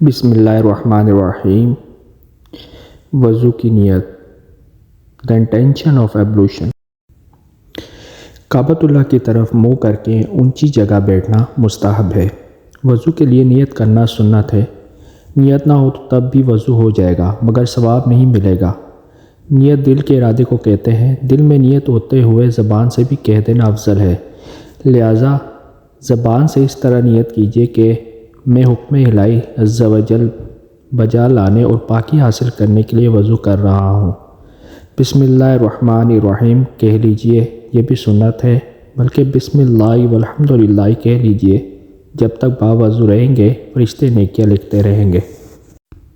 بسم اللہ الرحمن الرحیم۔ وضو کی نیت، دا انٹینشن آف ایبلوشن۔ کعبۃ اللہ کی طرف منہ کر کے اونچی جگہ بیٹھنا مستحب ہے۔ وضو کے لیے نیت کرنا سنت ہے۔ نیت نہ ہو تو تب بھی وضو ہو جائے گا مگر ثواب نہیں ملے گا۔ نیت دل کے ارادے کو کہتے ہیں۔ دل میں نیت ہوتے ہوئے زبان سے بھی کہہ دینا افضل ہے، لہٰذا زبان سے اس طرح نیت کیجیے کہ میں حکم الہی عز و جل بجا لانے اور پاکی حاصل کرنے کے لیے وضو کر رہا ہوں۔ بسم اللہ الرحمن الرحیم کہہ لیجئے، یہ بھی سنت ہے، بلکہ بسم اللہ والحمد للہ کہہ لیجئے۔ جب تک باوضو رہیں گے فرشتے نیکیاں لکھتے رہیں گے۔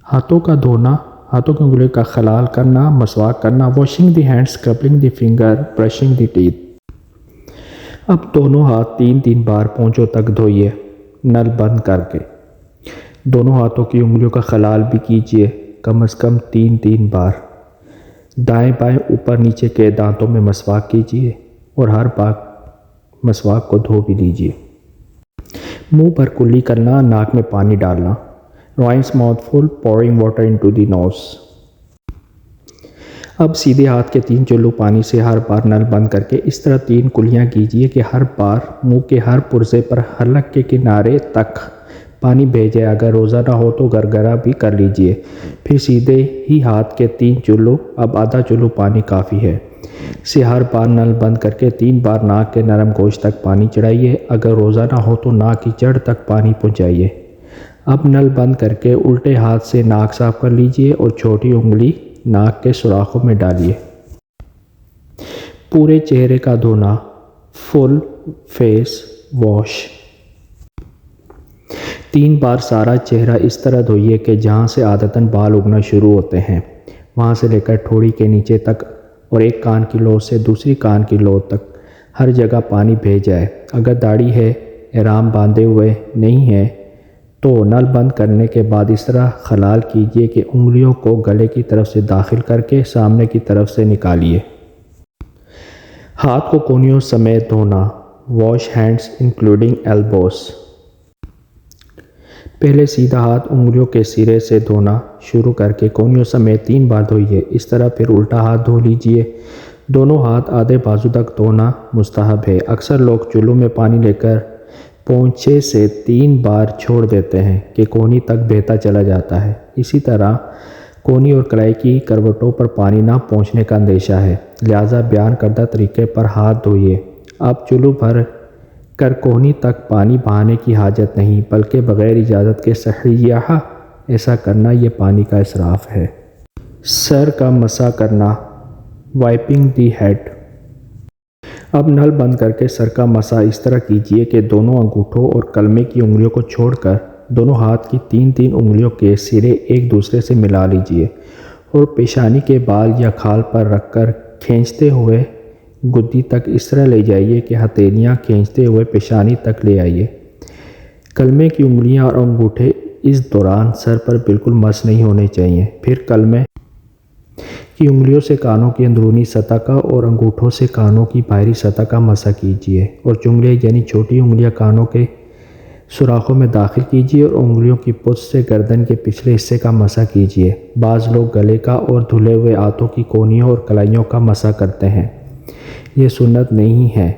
ہاتھوں کا دھونا، ہاتھوں کی انگلیوں کا خلال کرنا، مسواک کرنا، washing the hand, scrubbing the finger, brushing the teeth. اب دونوں ہاتھ 3 بار پونچھوں تک دھوئیے، نل بند کر کے۔ دونوں ہاتھوں کی انگلیوں کا خلال بھی کیجیے، کم از کم 3 بار۔ دائیں بائیں اوپر نیچے کے دانتوں میں مسواک کیجیے اور ہر بار مسواک کو دھو بھی لیجیے۔ منہ پر کلی کرنا، ناک میں پانی ڈالنا۔ Rinse mouthful, pouring water into the nose. اب سیدھے ہاتھ کے 3 چلو پانی سے ہر بار نل بند کر کے اس طرح 3 کلیاں کیجیے کہ ہر بار منہ کے ہر پرزے پر حلق کے کنارے تک پانی بھیجے۔ اگر روزہ نہ ہو تو گرگرہ بھی کر لیجیے۔ پھر سیدھے ہی ہاتھ کے 3 چلو، اب آدھا چلو پانی کافی ہے، سے ہر بار نل بند کر کے 3 بار ناک کے نرم گوشت تک پانی چڑھائیے۔ اگر روزہ نہ ہو تو ناک کی جڑ تک پانی پہنچائیے۔ اب نل بند کر کے الٹے ہاتھ سے ناک صاف کر لیجیے اور چھوٹی انگلی ناک کے سوراخوں میں ڈالیے۔ پورے چہرے کا دھونا، فل فیس واش۔ 3 بار سارا چہرہ اس طرح دھوئیے کہ جہاں سے عادتاً بال اگنا شروع ہوتے ہیں وہاں سے لے کر ٹھوڑی کے نیچے تک، اور ایک کان کی لو سے دوسری کان کی لو تک ہر جگہ پانی بھیج جائے۔ اگر داڑھی ہے، احرام باندھے ہوئے نہیں ہے تو نل بند کرنے کے بعد اس طرح خلال کیجیے کہ انگلیوں کو گلے کی طرف سے داخل کر کے سامنے کی طرف سے نکالیے۔ ہاتھ کو کونیوں سمیت دھونا، واش ہینڈز انکلوڈنگ ایلبوز۔ پہلے سیدھا ہاتھ انگلیوں کے سرے سے دھونا شروع کر کے کونیوں سمیت 3 بار دھوئیے۔ اس طرح پھر الٹا ہاتھ دھو لیجیے۔ دونوں ہاتھ آدھے بازو تک دھونا مستحب ہے۔ اکثر لوگ چلو میں پانی لے کر پونچھے سے 3 بار چھوڑ دیتے ہیں کہ کونی تک بہتا چلا جاتا ہے۔ اسی طرح کونی اور کلائی کی کروٹوں پر پانی نہ پہنچنے کا اندیشہ ہے، لہٰذا بیان کردہ طریقے پر ہاتھ دھوئیے۔ اب چلو بھر کر کونی تک پانی بہانے کی حاجت نہیں، بلکہ بغیر اجازت کے صحیح ایسا کرنا یہ پانی کا اسراف ہے۔ سر کا مسح کرنا، وائپنگ دی ہیڈ۔ اب نل بند کر کے سر کا مسح اس طرح کیجیے کہ دونوں انگوٹھوں اور کلمے کی انگلیوں کو چھوڑ کر دونوں ہاتھ کی 3 انگلیوں کے سرے ایک دوسرے سے ملا لیجیے اور پیشانی کے بال یا کھال پر رکھ کر کھینچتے ہوئے گدی تک اس طرح لے جائیے کہ ہتھیلیاں کھینچتے ہوئے پیشانی تک لے آئیے۔ کلمے کی انگلیاں اور انگوٹھے اس دوران سر پر بالکل مس نہیں ہونے چاہیے۔ پھر کلمے کی انگلیوں سے کانوں کی اندرونی سطح کا اور انگوٹھوں سے کانوں کی باہری سطح کا مسح کیجیے، اور چنگلیاں یعنی چھوٹی انگلیاں کانوں کے سوراخوں میں داخل کیجیے اور انگلیوں کی پشت سے گردن کے پچھلے حصے کا مسح کیجیے۔ بعض لوگ گلے کا اور دھلے ہوئے ہاتھوں کی کونیوں اور کلائیوں کا مسح کرتے ہیں، یہ سنت نہیں ہے۔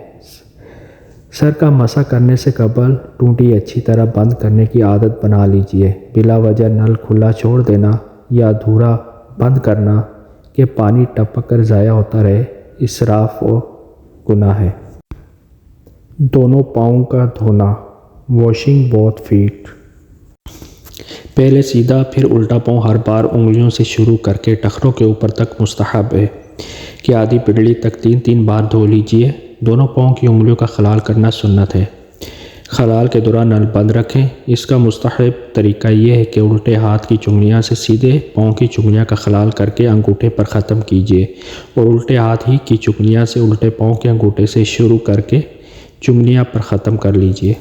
سر کا مسح کرنے سے قبل ٹونٹی اچھی طرح بند کرنے کی عادت بنا لیجیے۔ بلا وجہ نل کھلا چھوڑ دینا یا ادھورا بند کرنا کہ پانی ٹپک کر ضائع ہوتا رہے اسراف و گناہ ہے۔ دونوں پاؤں کا دھونا، واشنگ بوتھ فیٹ۔ پہلے سیدھا پھر الٹا پاؤں ہر بار انگلیوں سے شروع کر کے ٹخنوں کے اوپر تک مستحب ہے کہ آدھی پنڈلی تک 3 بار دھو لیجیے۔ دونوں پاؤں کی انگلیوں کا خلال کرنا سنت ہے۔ خلال کے دوران نل بند رکھیں۔ اس کا مستحب طریقہ یہ ہے کہ الٹے ہاتھ کی چنگلیاں سے سیدھے پاؤں کی چنگلیاں کا خلال کر کے انگوٹھے پر ختم کیجیے، اور الٹے ہاتھ ہی کی چنگلیاں سے الٹے پاؤں کے انگوٹھے سے شروع کر کے چنگلیاں پر ختم کر لیجیے۔